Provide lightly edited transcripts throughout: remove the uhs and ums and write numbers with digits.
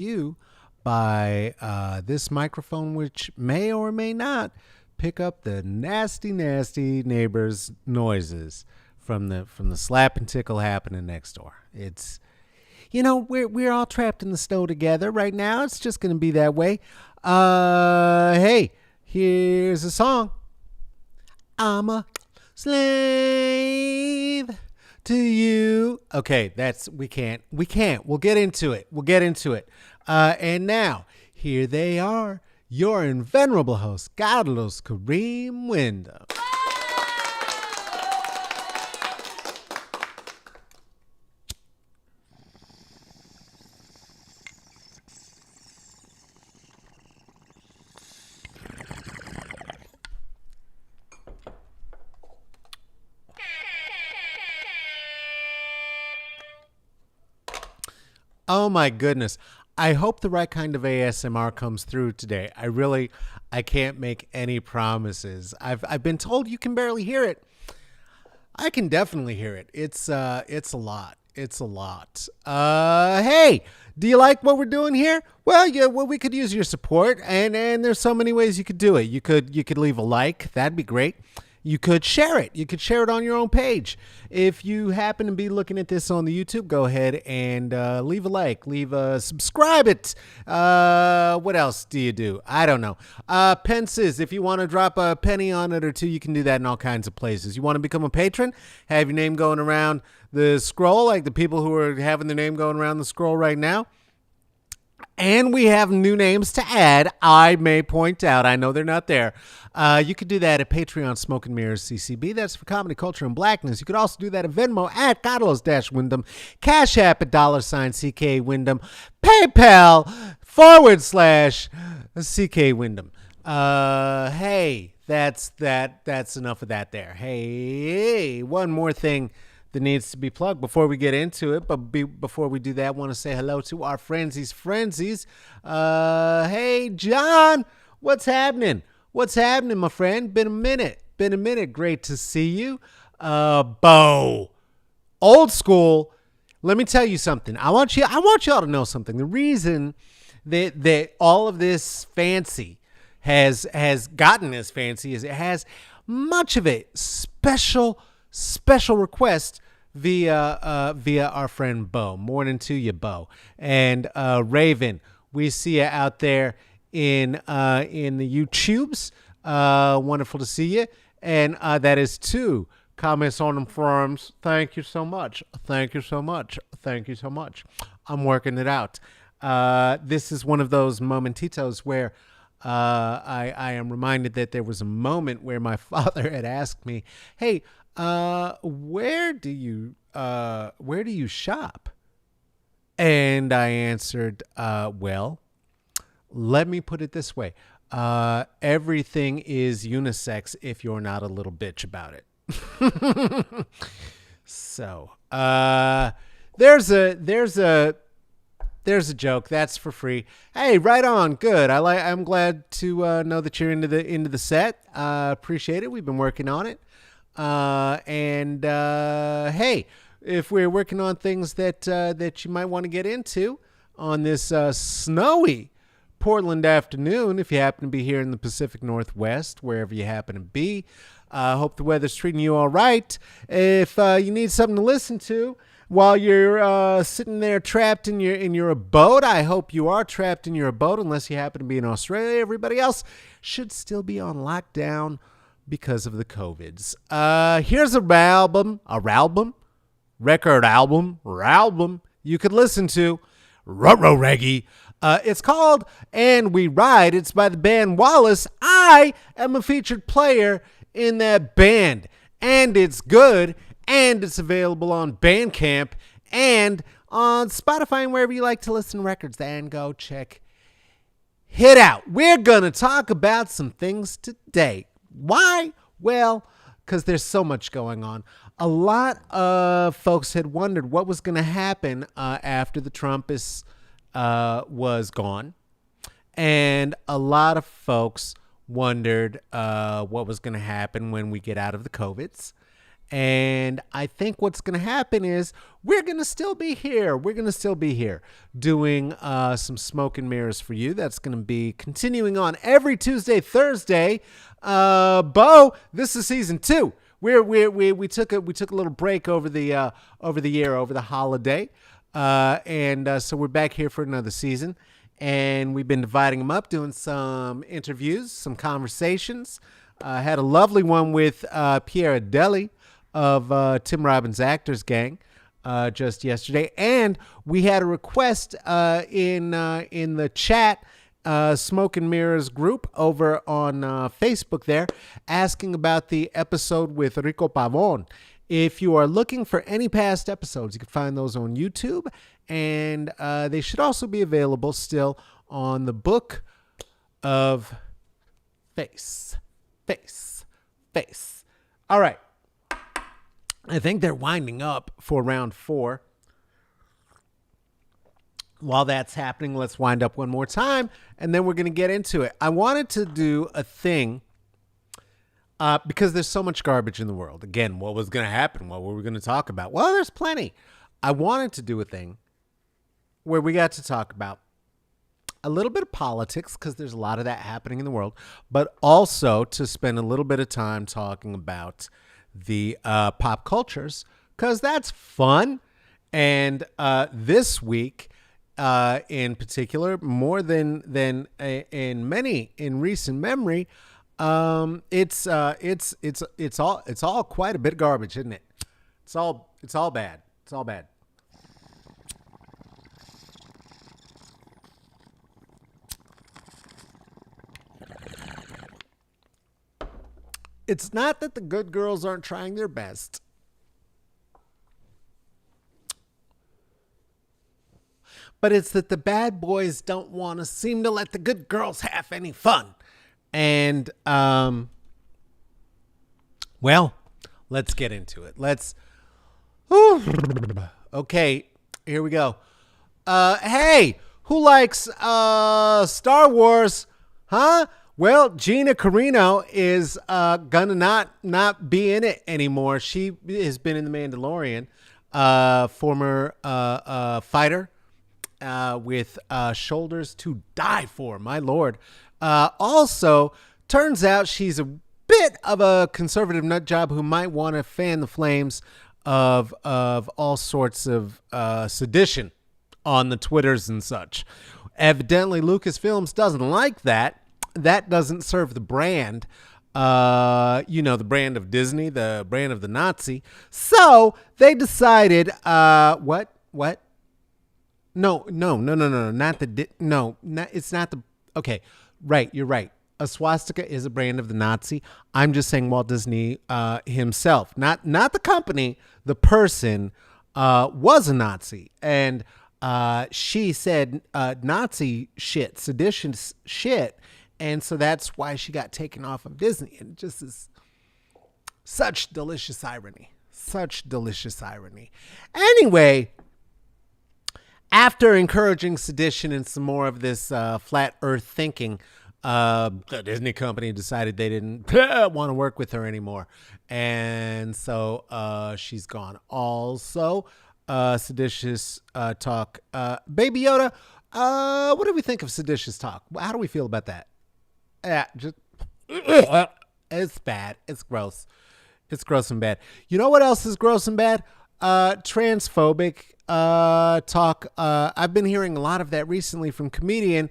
you by this microphone, which may or may not pick up the nasty, nasty neighbors' noises from the slap and tickle happening next door. It's we're all trapped in the snow together right now. It's just gonna be that way. Hey, here's a song. I'm a slave to you. Okay, we can't. We'll get into it. And now, here they are, your invenerable host, Carlos Kareem Wyndham. Oh my goodness. I hope the right kind of ASMR comes through today. I can't make any promises. I've been told you can barely hear it. I can definitely hear it. It's a lot. It's a lot. Hey, do you like what we're doing here? Well, yeah, well, we could use your support, and there's so many ways you could do it. You could leave a like. That'd be great. You could share it. You could share it on your own page. If you happen to be looking at this on the YouTube, go ahead and leave a like, subscribe it. What else do you do? I don't know. Pences, if you want to drop a penny on it or two, you can do that in all kinds of places. You want to become a patron, have your name going around the scroll, like the people who are having their name going around the scroll right now. And we have new names to add. I may point out. I know they're not there. You could do that at Patreon Smoke and Mirrors CCB. That's for comedy, culture, and blackness. You could also do that at Venmo at Carlos-Wyndham, Cash App at $CK Wyndham, PayPal /CK Wyndham. Hey, that's enough of that there. Hey, one more thing that needs to be plugged before we get into it. But before we do that, I want to say hello to our frenzies. Hey, John, what's happening? What's happening, my friend? Been a minute. Great to see you. Bo, old school. Let me tell you something. I want y'all to know something. The reason that all of this fancy has gotten as fancy as it has, much of it special request via our friend Bo. Morning to you, Bo. And Raven, we see you out there in the YouTubes. Wonderful to see you. And that is 2 comments on them forums. Thank you so much. I'm working it out. This is one of those momentitos where I am reminded that there was a moment where my father had asked me, hey, where do you shop? And I answered, well, let me put it this way. Everything is unisex if you're not a little bitch about it. So, there's a joke that's for free. Hey, right on. Good. I'm glad to know that you're into the set. Appreciate it. We've been working on it. Hey, if we're working on things that you might want to get into on this snowy Portland afternoon, if you happen to be here in the Pacific Northwest, wherever you happen to be, hope the weather's treating you all right. If you need something to listen to while you're sitting there trapped in your abode, I hope you are trapped in your abode, unless you happen to be in Australia. Everybody else should still be on lockdown because of the COVIDs. Here's a record album you could listen to. Ruh-roh reggae. It's called And We Ride. It's by the band Wallace. I am a featured player in that band, and it's good, and it's available on Bandcamp and on Spotify and wherever you like to listen to records. And go check it out. We're going to talk about some things today. Why? Well, because there's so much going on. A lot of folks had wondered what was going to happen after the Trumpists was gone. And a lot of folks wondered what was going to happen when we get out of the COVIDs. And I think what's going to happen is we're going to still be here. We're going to still be here doing some smoke and mirrors for you. That's going to be continuing on every Tuesday, Thursday. Bo, this is season 2. We took a little break over the year, over the holiday, and so we're back here for another season. And we've been dividing them up, doing some interviews, some conversations. Had a lovely one with Pierre Adeli of Tim Robbins' Actors Gang just yesterday, and we had a request in the chat Smoke and Mirrors group over on Facebook there, asking about the episode with Rico Pavon. If you are looking for any past episodes, you can find those on YouTube, and they should also be available still on the Book of Face. All right. I think they're winding up for round 4. While that's happening, let's wind up one more time, and then we're going to get into it. I wanted to do a thing because there's so much garbage in the world. Again, what was going to happen? What were we going to talk about? Well, there's plenty. I wanted to do a thing where we got to talk about a little bit of politics, because there's a lot of that happening in the world, but also to spend a little bit of time talking about the pop cultures, because that's fun. And this week, in particular, more than in recent memory, it's all quite a bit of garbage, isn't it? It's all bad. It's all bad. It's not that the good girls aren't trying their best. But it's that the bad boys don't want to seem to let the good girls have any fun. And, well, let's get into it. Okay, here we go. Hey, who likes Star Wars? Huh? Well, Gina Carano is gonna not be in it anymore. She has been in The Mandalorian, former fighter with shoulders to die for, my lord. Also, turns out she's a bit of a conservative nut job who might want to fan the flames of all sorts of sedition on the Twitters and such. Evidently, Lucasfilms doesn't like that. That doesn't serve the brand, the brand of Disney, the brand of the Nazi. So they decided, what? No, it's not the, okay, right, you're right. A swastika is a brand of the Nazi. I'm just saying Walt Disney himself, not the company, the person was a Nazi. And she said Nazi shit, seditious shit. And so that's why she got taken off of Disney. And it just is such delicious irony. Such delicious irony. Anyway, after encouraging sedition and some more of this flat earth thinking, the Disney company decided they didn't want to work with her anymore. And so she's gone. Also, seditious talk. Baby Yoda, what do we think of seditious talk? How do we feel about that? Yeah, just it's bad. It's gross. It's gross and bad. You know what else is gross and bad? Transphobic talk. I've been hearing a lot of that recently from comedian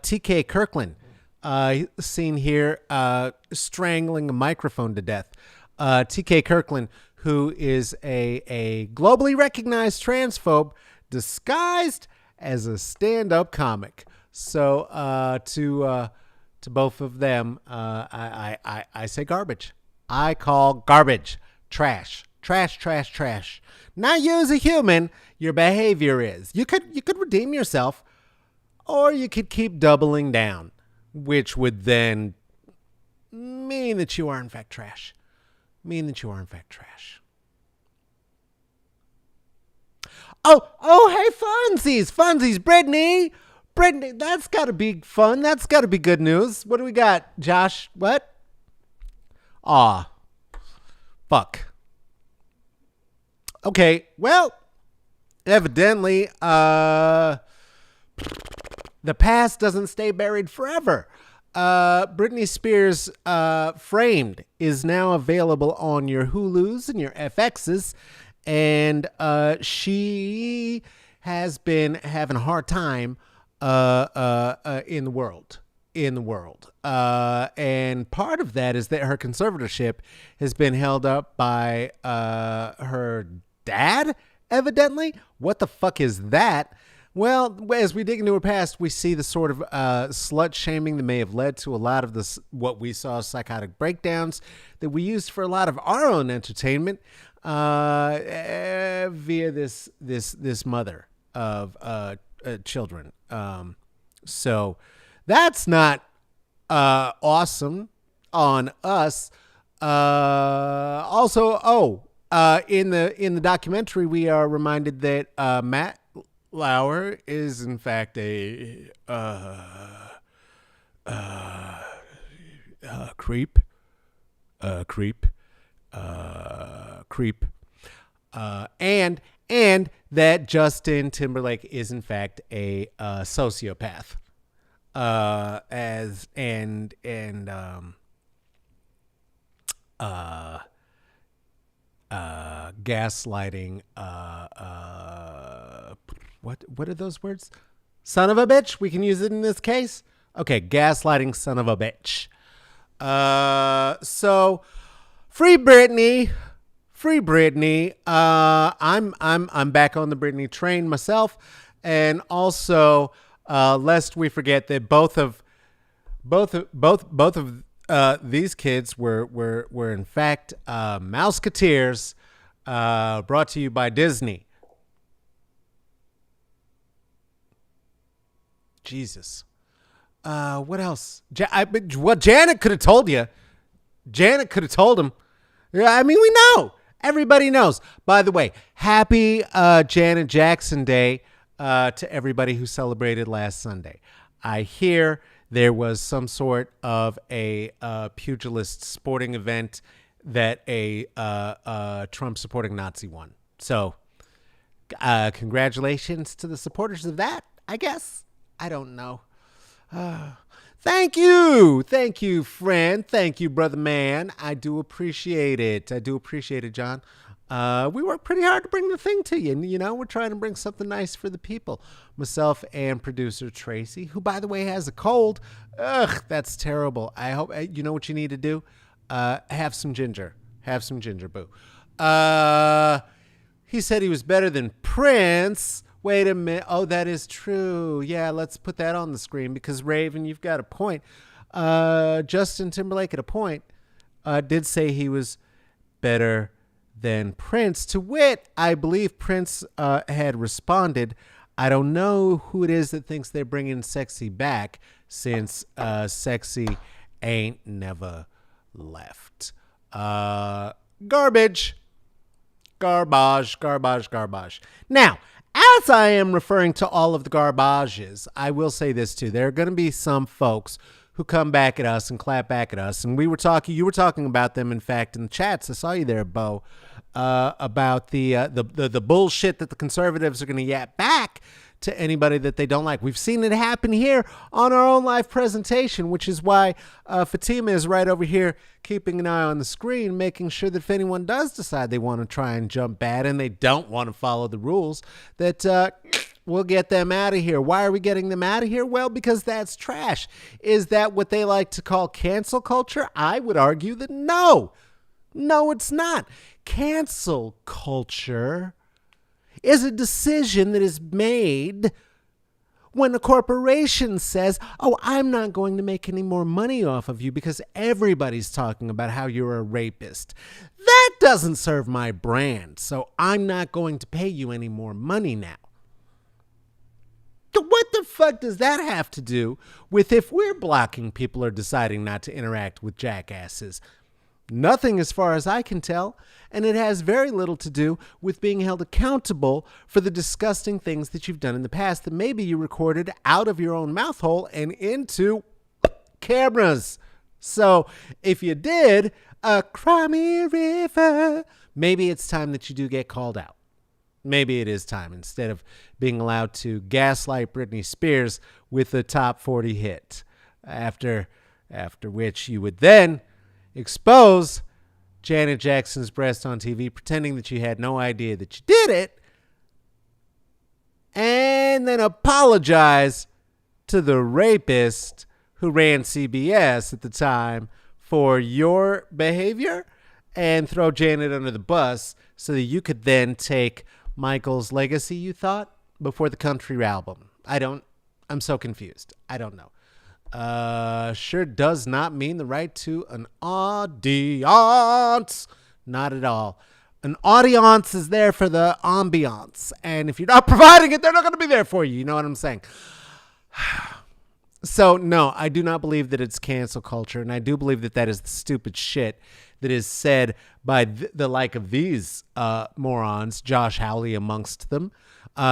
T.K. Kirkland. Seen here strangling a microphone to death. T.K. Kirkland, who is a globally recognized transphobe disguised as a stand-up comic. So to both of them, I say garbage. I call garbage trash. Trash. Not you as a human. Your behavior is. You could redeem yourself, or you could keep doubling down, which would then mean that you are in fact trash. Oh, hey, Funsies, Brittany, that's got to be fun. That's got to be good news. What do we got, Josh? What? Aw, fuck. Okay, well, evidently, the past doesn't stay buried forever. Britney Spears Framed is now available on your Hulus and your FXs, and she has been having a hard time in the world. And part of that is that her conservatorship has been held up by her dad, evidently. What the fuck is that? Well, as we dig into her past, we see the sort of slut shaming that may have led to a lot of this, what we saw as psychotic breakdowns that we used for a lot of our own entertainment via this mother of children. So that's not awesome on us. Also, in the documentary, we are reminded that Matt Lauer is in fact a creep, and that Justin Timberlake is in fact a sociopath, gaslighting. What are those words? Son of a bitch. We can use it in this case. Okay, gaslighting, son of a bitch. So free Britney. I'm back on the Britney train myself, and also lest we forget that both of these kids were in fact Mouseketeers, brought to you by Disney. Jesus. What else? Janet could have told you. Janet could have told him. Yeah, I mean, we know. Everybody knows. By the way, happy Janet Jackson Day to everybody who celebrated last Sunday. I hear there was some sort of a pugilist sporting event that a Trump-supporting Nazi won. So congratulations to the supporters of that, I guess. I don't know. Thank you, friend. Thank you, brother man. I do appreciate it. John. We work pretty hard to bring the thing to you. And, we're trying to bring something nice for the people. Myself and producer Tracy, who, by the way, has a cold. Ugh, that's terrible. I hope, you know what you need to do? Have some ginger. Boo. He said he was better than Prince. Wait a minute. Oh, that is true. Yeah, let's put that on the screen because, Raven, you've got a point. Justin Timberlake at a point did say he was better than Prince. To wit, I believe Prince had responded, I don't know who it is that thinks they're bringing Sexy back since Sexy ain't never left. Garbage. Now, as I am referring to all of the garbages, I will say this too. There are going to be some folks who come back at us and clap back at us. And you were talking about them, in fact, in the chats. I saw you there, Bo, about the bullshit that the conservatives are going to yap back to anybody that they don't like. We've seen it happen here on our own live presentation, which is why Fatima is right over here keeping an eye on the screen, making sure that if anyone does decide they want to try and jump bad and they don't want to follow the rules, that we'll get them out of here. Why are we getting them out of here? Well, because that's trash. Is that what they like to call cancel culture? I would argue that no, it's not. Cancel culture is a decision that is made when a corporation says, oh, I'm not going to make any more money off of you because everybody's talking about how you're a rapist. That doesn't serve my brand, so I'm not going to pay you any more money now. What the fuck does that have to do with if we're blocking people or deciding not to interact with jackasses? Nothing as far as I can tell, and it has very little to do with being held accountable for the disgusting things that you've done in the past that maybe you recorded out of your own mouth hole and into cameras. So if you did, cry me a river, maybe it's time that you do get called out. Maybe it is time, instead of being allowed to gaslight Britney Spears with a top 40 hit, after which you would then expose Janet Jackson's breast on TV, pretending that you had no idea that you did it, and then apologize to the rapist who ran CBS at the time for your behavior, and throw Janet under the bus so that you could then take Michael's legacy, you thought, before the country album. I'm so confused. I don't know. Sure does not mean the right to an audience. Not at all. An audience is there for the ambiance. And if you're not providing it, they're not going to be there for you. You know what I'm saying? So, no, I do not believe that it's cancel culture. And I do believe that that is the stupid shit that is said by the like of these morons, Josh Hawley amongst them,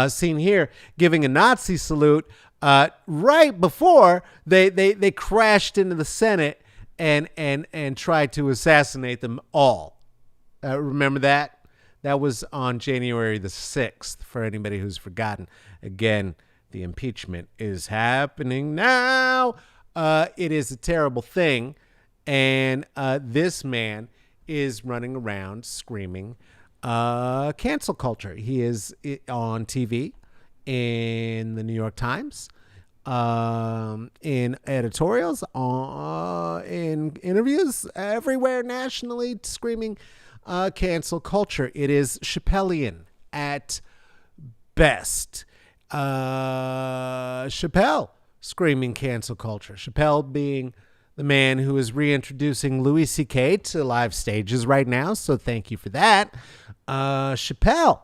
seen here giving a Nazi salute right before they crashed into the Senate and tried to assassinate them all. Remember that? That was on January the 6th, for anybody who's forgotten. Again, the impeachment is happening now. It is a terrible thing. And this man is running around screaming cancel culture. He is on TV, in the New York Times, in editorials, in interviews, everywhere nationally, screaming cancel culture. It is Chappellian at best. Chappelle screaming cancel culture. Chappelle being the man who is reintroducing Louis C.K. to live stages right now, so thank you for that. Chappelle,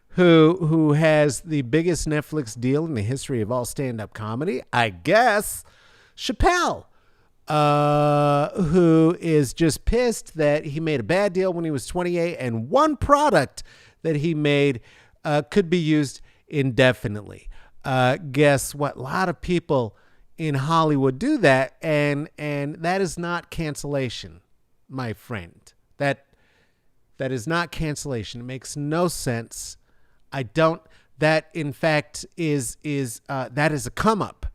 who has the biggest Netflix deal in the history of all stand-up comedy, I guess. Chappelle, who is just pissed that he made a bad deal when he was 28, and one product that he made could be used indefinitely. Guess what? A lot of people in Hollywood do that, and that is not cancellation, my friend. That is not cancellation. It makes no sense. That in fact is that is a come up.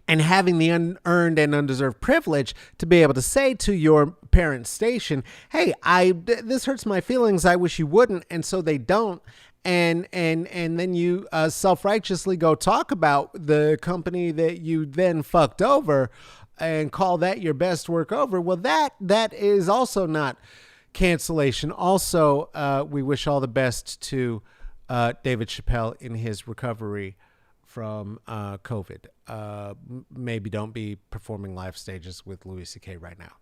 And having the unearned and undeserved privilege to be able to say to your parent station, hey, this hurts my feelings, I wish you wouldn't, and so they don't. And then you self-righteously go talk about the company that you then fucked over and call that your best work over. Well, that is also not cancellation. Also, we wish all the best to David Chappelle in his recovery from COVID. Maybe don't be performing live stages with Louis C.K. right now.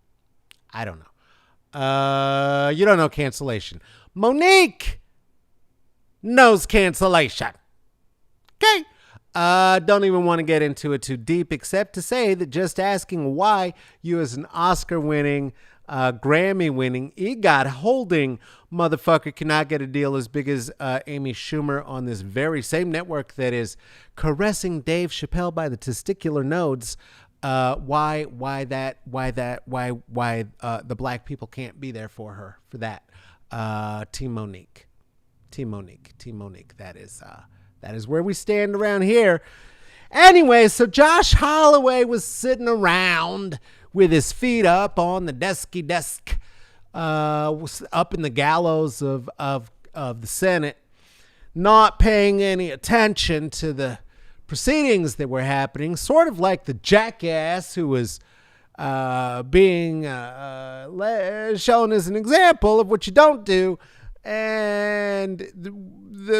I don't know. You don't know cancellation. Monique knows cancellation. Okay. Don't even want to get into it too deep, except to say that just asking why you, as an Oscar-winning, Grammy-winning, EGOT-holding motherfucker, cannot get a deal as big as Amy Schumer on this very same network that is caressing Dave Chappelle by the testicular nodes. Why the black people can't be there for her for that. Team Monique. That is where we stand around here. Anyway, so Josh Holloway was sitting around with his feet up on the desk, up in the gallows of the Senate, not paying any attention to the proceedings that were happening, sort of like the jackass who was being shown as an example of what you don't do. And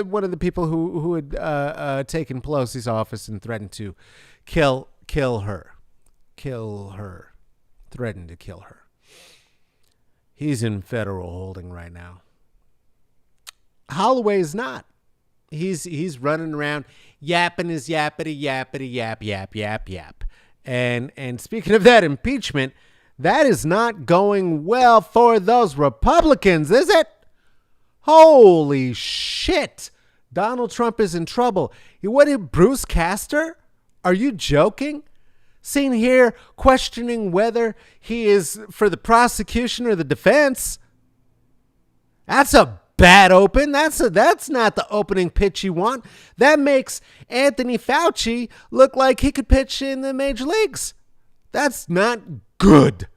one of the people who had taken Pelosi's office and threatened to kill her, threatened to kill her. He's in federal holding right now. Holloway is not. He's running around yapping his yap. And speaking of that impeachment, that is not going well for those Republicans, is it? Holy shit. Donald Trump is in trouble. What did Bruce Castor? Are you joking? Seen here questioning whether he is for the prosecution or the defense. That's a bad open. That's not the opening pitch you want. That makes Anthony Fauci look like he could pitch in the major leagues. That's not good.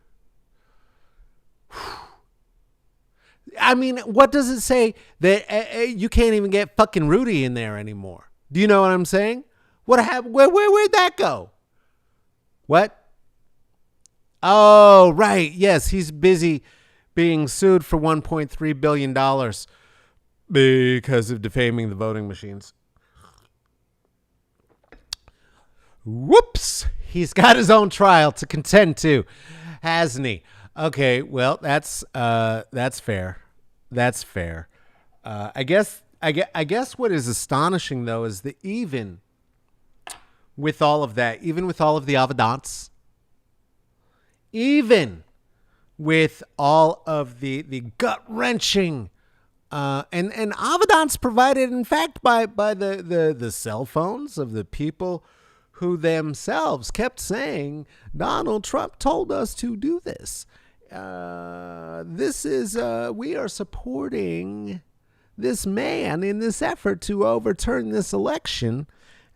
I mean, what does it say that you can't even get fucking Rudy in there anymore? Do you know what I'm saying? What happened? Where'd that go? What? Oh, right. Yes, he's busy being sued for $1.3 billion because of defaming the voting machines. Whoops. He's got his own trial to contend to, hasn't he? Okay, well, that's fair. That's fair. I guess what is astonishing, though, is that even with all of that, even with all of the evidence, even with all of the gut-wrenching and evidence provided, in fact, by the cell phones of the people who themselves kept saying, Donald Trump told us to do this. We are supporting this man in this effort to overturn this election.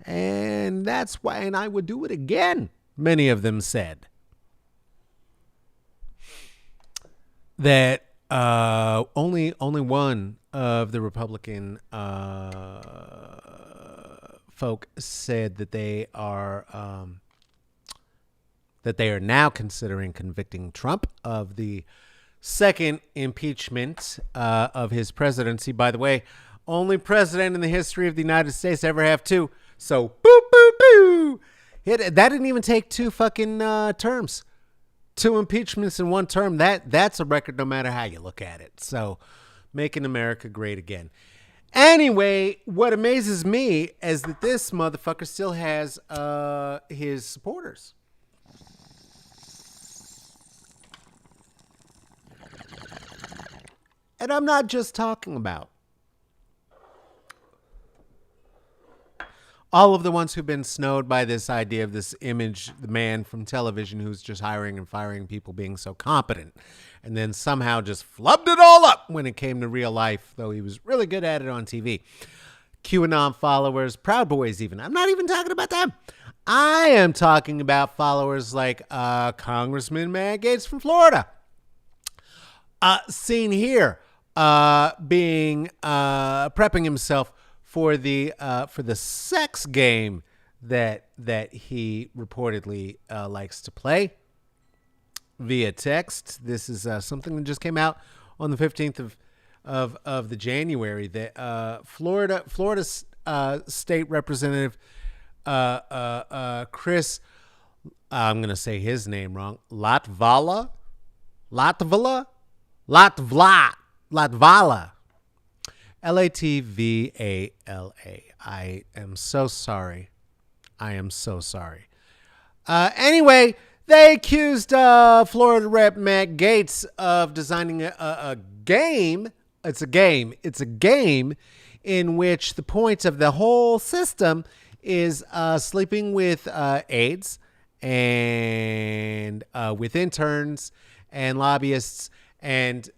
And that's why, and I would do it again, many of them said. That only one of the Republican folk said that they are now considering convicting Trump of the second impeachment of his presidency. By the way, only president in the history of the United States to ever have two. So, boo, boo, boo. That didn't even take two fucking terms. Two impeachments in one term. That's a record no matter how you look at it. So, making America great again. Anyway, what amazes me is that this motherfucker still has his supporters. And I'm not just talking about all of the ones who've been snowed by this idea of this image, the man from television who's just hiring and firing people being so competent, and then somehow just flubbed it all up when it came to real life, though he was really good at it on TV. QAnon followers, Proud Boys even. I'm not even talking about them. I am talking about followers like Congressman Matt Gaetz from Florida. Seen here prepping himself for the sex game that he reportedly likes to play via text. This is something that just came out on the 15th of the January. That Florida State Representative Chris, I'm going to say his name wrong, Latvala. Latvala. Latvala. I am so sorry. Anyway, they accused Florida Rep. Matt Gaetz of designing a game. It's a game in which the point of the whole system is sleeping with aides and with interns and lobbyists and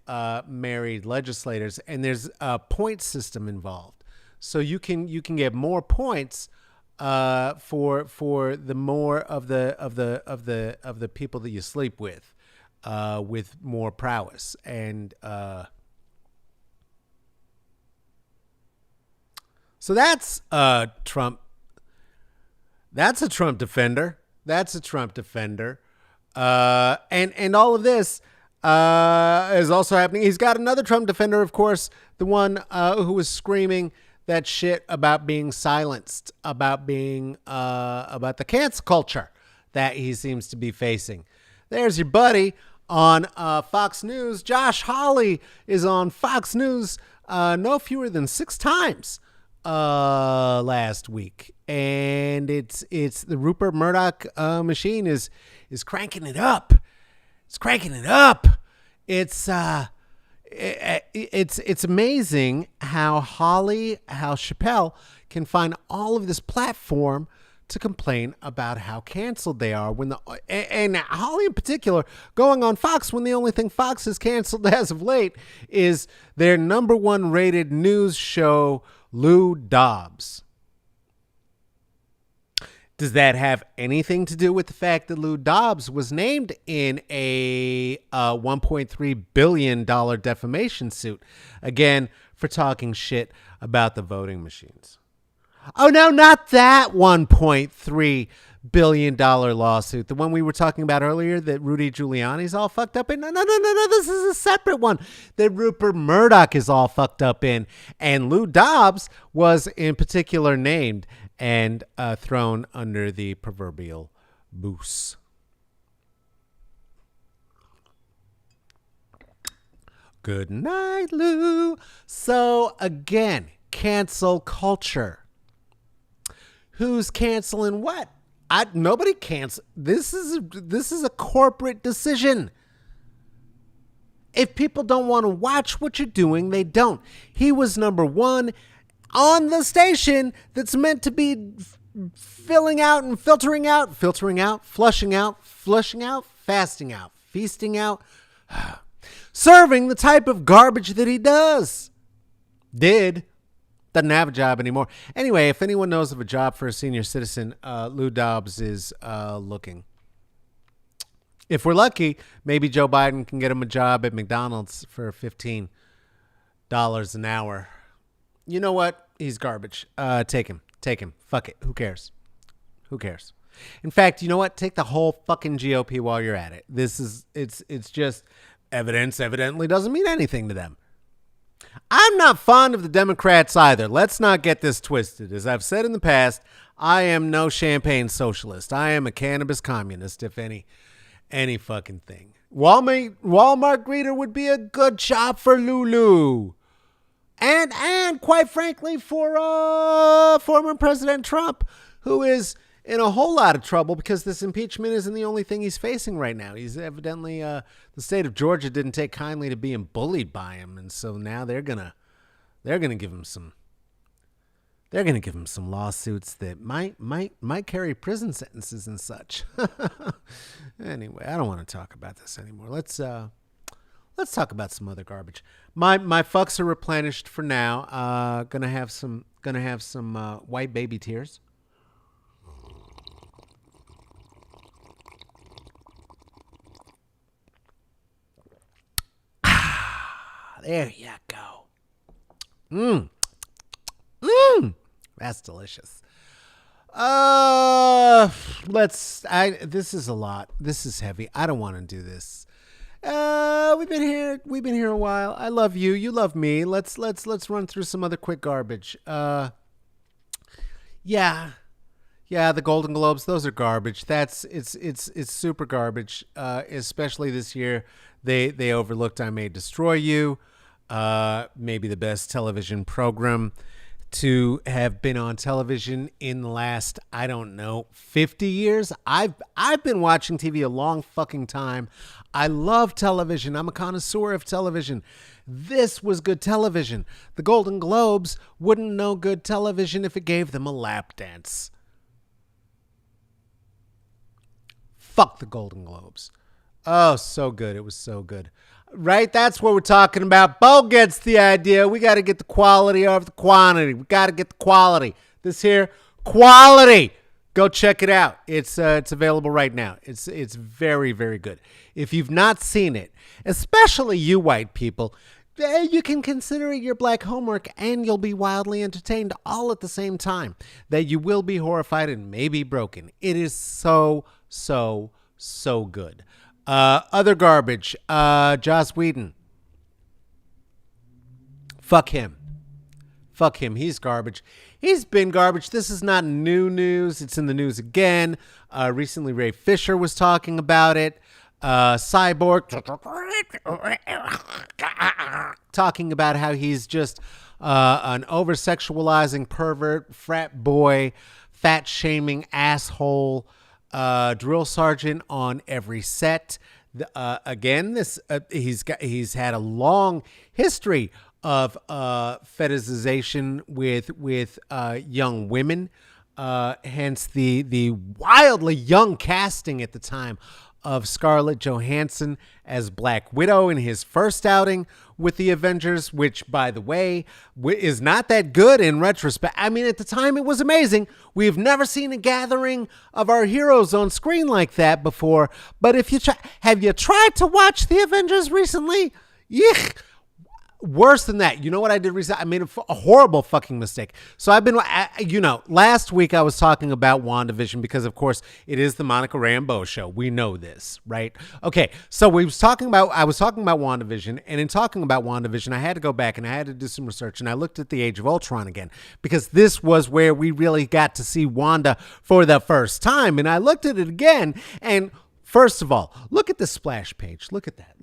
married legislators, and there's a point system involved. So you can get more points for the more of the people that you sleep with more prowess. And so that's Trump. That's a Trump defender. And all of this is also happening. He's got another Trump defender, of course, the one who was screaming that shit about being silenced, about the cancel culture that he seems to be facing. There's your buddy on Fox News. Josh Hawley is on Fox News no fewer than 6 times last week, and it's the Rupert Murdoch machine is cranking it up. It's amazing how Chappelle can find all of this platform to complain about how canceled they are when and Holly in particular going on Fox when the only thing Fox has canceled as of late is their number one rated news show, Lou Dobbs. Does that have anything to do with the fact that Lou Dobbs was named in a $1.3 billion defamation suit, again, for talking shit about the voting machines? Oh, no, not that $1.3 billion lawsuit. The one we were talking about earlier that Rudy Giuliani's all fucked up in. No. This is a separate one that Rupert Murdoch is all fucked up in. And Lou Dobbs was in particular named and thrown under the proverbial bus. Good night, Lou. So again, cancel culture. Who's canceling what? Nobody cancels. This is a corporate decision. If people don't want to watch what you're doing, they don't. He was number one on the station that's meant to be filling out and filtering out, flushing out, fasting out, feasting out, serving the type of garbage that he doesn't have a job anymore. Anyway, if anyone knows of a job for a senior citizen, Lou Dobbs is looking. If we're lucky, maybe Joe Biden can get him a job at McDonald's for $15 an hour. You know what? He's garbage. Take him. Fuck it. Who cares? In fact, you know what? Take the whole fucking GOP while you're at it. It's just evidence evidently doesn't mean anything to them. I'm not fond of the Democrats either. Let's not get this twisted. As I've said in the past, I am no champagne socialist. I am a cannabis communist, if any fucking thing. Walmart greeter would be a good job for Lulu. And quite frankly, for former President Trump, who is in a whole lot of trouble because this impeachment isn't the only thing he's facing right now. He's evidently, the state of Georgia didn't take kindly to being bullied by him. And so now they're going to give him some lawsuits that might carry prison sentences and such. Anyway, I don't want to talk about this anymore. Let's talk about some other garbage. My fucks are replenished for now. Gonna have some white baby tears. There you go. That's delicious. This is a lot. This is heavy. I don't want to do this. We've been here a while. I love you. You love me. Let's run through some other quick garbage. Yeah, the Golden Globes, those are garbage. It's super garbage. Especially this year. They overlooked I May Destroy You. Maybe the best television program to have been on television in the last, 50 years. I've been watching TV a long fucking time. I love television. I'm a connoisseur of television. This was good television. The Golden Globes wouldn't know good television if it gave them a lap dance. Fuck the Golden Globes. Oh, so good. It was so good. Right? That's what we're talking about. Bo gets the idea. We got to get the quality over the quantity. We got to get the quality. This here, quality. Go check it out. It's available right now. It's very, very good. If you've not seen it, especially you white people, you can consider it your black homework and you'll be wildly entertained all at the same time. That you will be horrified and maybe broken. It is so, so, so good. Other garbage. Joss Whedon. Fuck him. He's garbage. He's been garbage. This is not new news. It's in the news again. Recently, Ray Fisher was talking about it. Cyborg talking about how he's just an over-sexualizing pervert, frat boy, fat-shaming asshole, drill sergeant on every set. Again, he's had a long history of fetishization with young women. hence the wildly young casting at the time of Scarlett Johansson as Black Widow in his first outing with the Avengers, which, by the way, is not that good in retrospect. I mean, at the time, it was amazing. We've never seen a gathering of our heroes on screen like that before. But if you have you tried to watch the Avengers recently? Yuck. Worse than that. You know what I did recently? I made a horrible fucking mistake. So I've been, last week I was talking about WandaVision because, of course, it is the Monica Rambeau show. We know this, right? Okay, so I was talking about WandaVision, and in talking about WandaVision, I had to go back and I had to do some research, and I looked at the Age of Ultron again because this was where we really got to see Wanda for the first time, and I looked at it again, and first of all, look at the splash page. Look at that.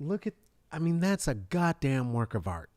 That's a goddamn work of art.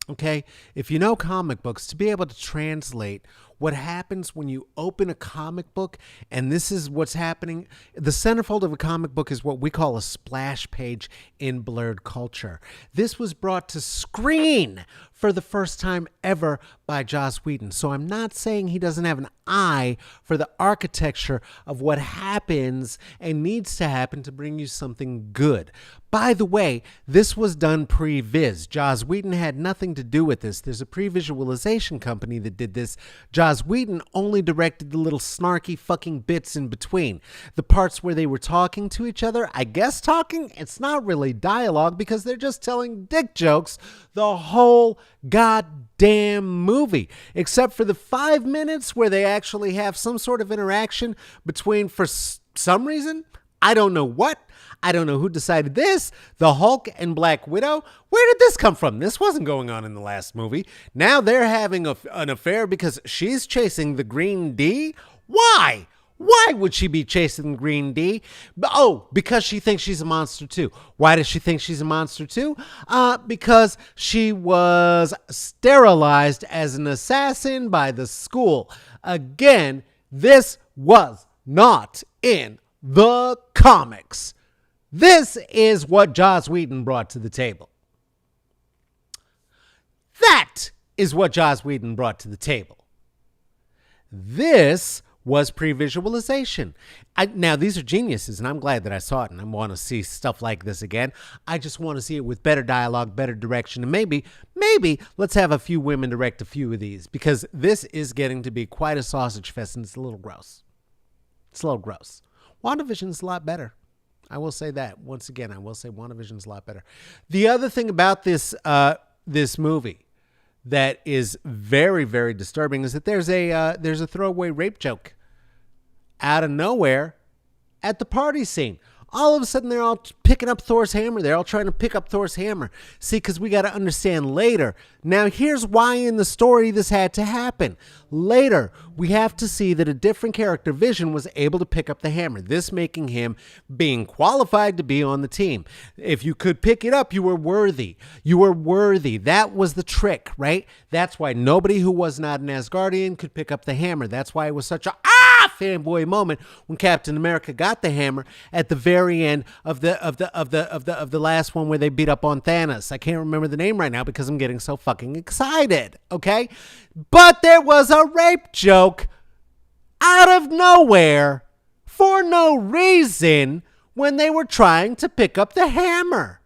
Okay? If you know comic books, to be able to translate what happens when you open a comic book, and this is what's happening. The centerfold of a comic book is what we call a splash page in blurred culture. This was brought to screen for the first time ever by Joss Whedon. So I'm not saying he doesn't have an eye for the architecture of what happens and needs to happen to bring you something good. By the way, this was done pre-viz. Joss Whedon had nothing to do with this. There's a pre-visualization company that did this. Joss Whedon only directed the little snarky fucking bits in between. The parts where they were talking to each other, I guess talking, it's not really dialogue because they're just telling dick jokes the whole goddamn movie, except for the 5 minutes where they actually have some sort of interaction between, for some reason, I don't know what. I don't know who decided this. The Hulk and Black Widow. Where did this come from? This wasn't going on in the last movie. Now they're having an affair because she's chasing the Green D. Why? Why would she be chasing Green D? Oh, because she thinks she's a monster too. Why does she think she's a monster too? Because she was sterilized as an assassin by the school. Again, this was not in the comics. This is what Joss Whedon brought to the table. That is what Joss Whedon brought to the table. This was pre-visualization. Now, these are geniuses, and I'm glad that I saw it, and I want to see stuff like this again. I just want to see it with better dialogue, better direction, and maybe let's have a few women direct a few of these, because this is getting to be quite a sausage fest, and it's a little gross. It's a little gross. WandaVision's a lot better. I will say that. Once again, I will say WandaVision's a lot better. The other thing about this movie that is very, very disturbing is that there's a throwaway rape joke out of nowhere at the party scene. All of a sudden, they're all picking up Thor's hammer. They're all trying to pick up Thor's hammer. See, because we got to understand later. Now, here's why in the story this had to happen. Later, we have to see that a different character, Vision, was able to pick up the hammer. This making him being qualified to be on the team. If you could pick it up, you were worthy. You were worthy. That was the trick, right? That's why nobody who was not an Asgardian could pick up the hammer. That's why it was such a fanboy moment when Captain America got the hammer at the very end of the last one where they beat up on Thanos. I can't remember the name right now because I'm getting so fucking excited. Okay, but there was a rape joke out of nowhere for no reason when they were trying to pick up the hammer.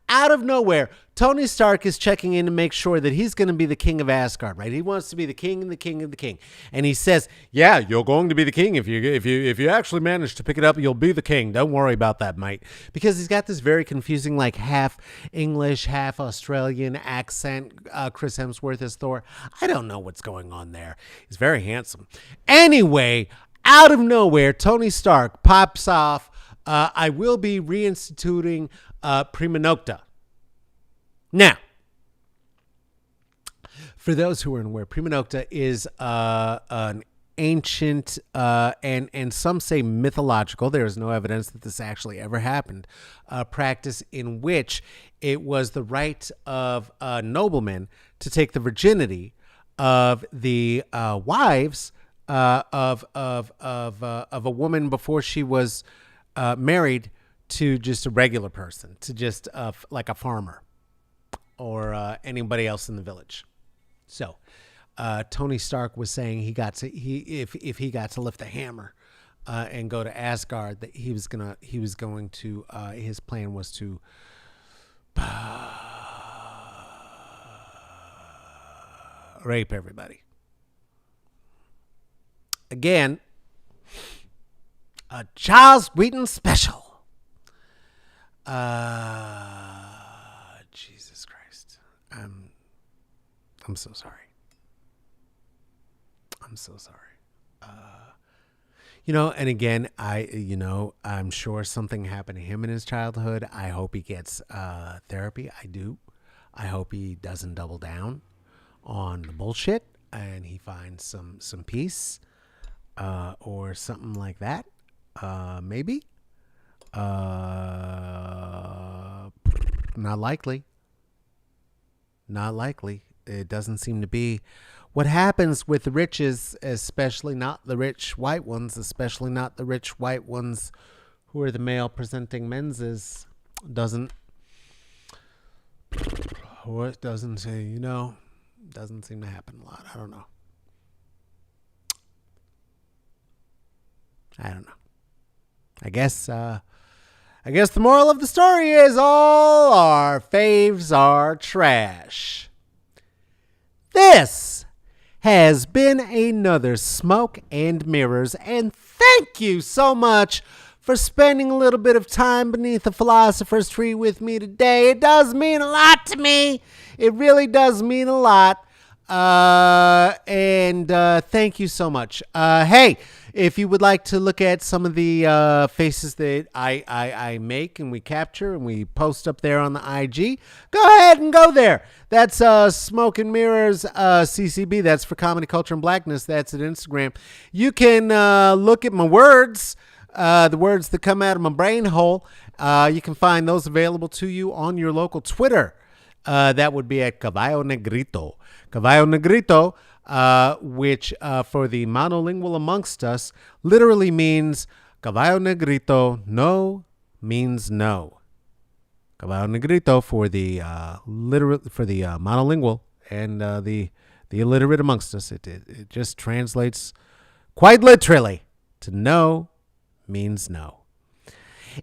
Out of nowhere, Tony Stark is checking in to make sure that he's going to be the king of Asgard, right? He wants to be the king and the king and the king. And he says, yeah, you're going to be the king. If you actually manage to pick it up, you'll be the king. Don't worry about that, mate. Because he's got this very confusing, like half English, half Australian accent. Chris Hemsworth as Thor. I don't know what's going on there. He's very handsome. Anyway, out of nowhere, Tony Stark pops off. I will be reinstituting prima nocta. Now, for those who are unaware, prima nocta is an ancient and some say mythological, there is no evidence that this actually ever happened, practice in which it was the right of noblemen to take the virginity of the wives of a woman before she was married to just a regular person, to just like a farmer or anybody else in the village. So Tony Stark was saying if he got to lift a hammer and go to Asgard, that he was going to his plan was to rape everybody. Again, a Joss Whedon special. Jesus Christ. I'm so sorry. I'm so sorry. And again, I'm sure something happened to him in his childhood. I hope he gets therapy. I do. I hope he doesn't double down on the bullshit and he finds some peace or something like that. Maybe. Not likely. Not likely. It doesn't seem to be. What happens with the riches, especially not the rich white ones, especially not the rich white ones who are the male presenting menses, doesn't doesn't seem to happen a lot. I don't know. I guess the moral of the story is all our faves are trash. This has been another Smoke and Mirrors, and thank you so much for spending a little bit of time beneath the philosopher's tree with me today. It does mean a lot to me. It really does mean a lot. And thank you so much. Hey, if you would like to look at some of the faces that I make and we capture and we post up there on the IG, go ahead and go there. That's Smoke and Mirrors CCB. That's for Comedy, Culture, and Blackness. That's at Instagram. You can look at my words, the words that come out of my brain hole. You can find those available to you on your local Twitter. That would be at Caballo Negrito. Caballo Negrito, which for the monolingual amongst us, literally means Caballo Negrito, no means no. Caballo Negrito for the monolingual and the illiterate amongst us. It just translates quite literally to no means no.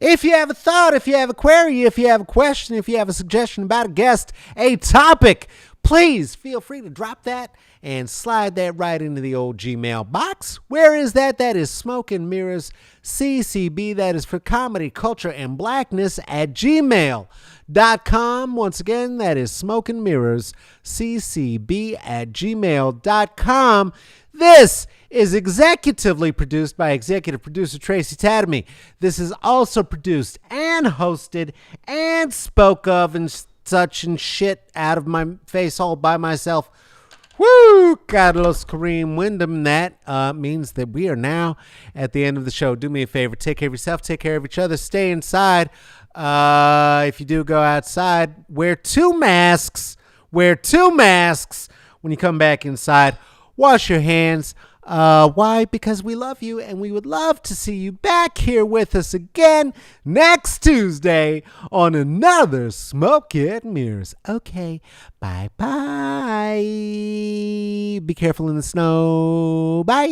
If you have a thought, if you have a query, if you have a question, if you have a suggestion about a guest, a topic, please feel free to drop that and slide that right into the old Gmail box. Where is that? That is Smoke and Mirrors CCB. That is for Comedy, Culture, and Blackness at gmail.com. Once again, that is Smoke and Mirrors CCB at gmail.com. This is executively produced by executive producer Tracy Tatamy. This is also produced and hosted and spoke of and such and shit out of my face all by myself. Woo! Carlos Kareem Wyndham. That means that we are now at the end of the show. Do me a favor. Take care of yourself. Take care of each other. Stay inside. If you do go outside, wear two masks. Wear two masks when you come back inside. Wash your hands. Why? Because we love you and we would love to see you back here with us again next Tuesday on another Smoke and Mirrors. Okay, bye-bye. Be careful in the snow. Bye.